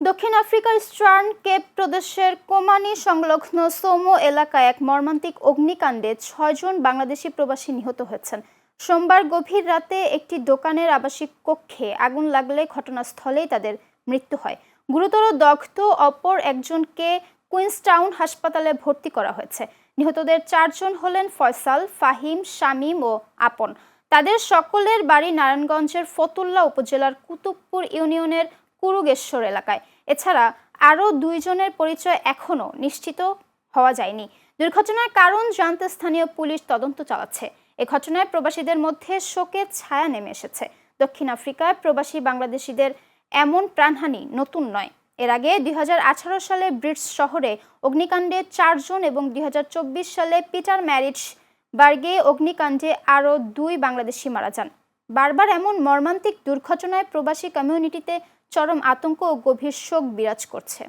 দক্ষিণ আফ্রিকার eastern Cape প্রদেশের কোমানি সংলগ্ন সোমো এলাকায় এক মর্মান্তিক অগ্নিকাণ্ডে ৬ জন বাংলাদেশি প্রবাসী নিহত হয়েছেন। সোমবার গভীর রাতে একটি দোকানের আবাসিক কক্ষে আগুন লাগলে ঘটনাস্থলেই তাদের মৃত্যু হয়। গুরুতর দগ্ধ অপর একজনকে কুইন্সটাউন হাসপাতালে ভর্তি করা হয়েছে। নিহতদের ৪ জন হলেন ফয়সাল, ফাহিম, শামীম ও আপন। তাদের সকলের বাড়ি নারায়ণগঞ্জের ফতুল্লা উপজেলার কুতুবপুর ইউনিয়নের কুরুগেশ্বর এলাকায়। এছাড়া আরও ২ জনের পরিচয় এখনও নিশ্চিত হওয়া যায়নি। দুর্ঘটনার কারণ জানতে স্থানীয় পুলিশ তদন্ত চালাচ্ছে। এ ঘটনায় প্রবাসীদের মধ্যে শোকের ছায়া নেমে এসেছে। দক্ষিণ আফ্রিকায় প্রবাসী বাংলাদেশিদের এমন প্রাণহানি নতুন নয়। এর আগে ২০১৮ সালে ব্রিটস শহরে অগ্নিকাণ্ডে ৪ জন এবং ২০২৪ সালে পিটার ম্যারিটস বার্গে অগ্নিকাণ্ডে আরও ২ বাংলাদেশি মারা যান। বারবার এমন মর্মান্তিক দুর্ঘটনায় প্রবাসী কমিউনিটিতে চরম আতঙ্ক ও গভীর শোক বিরাজ করছে।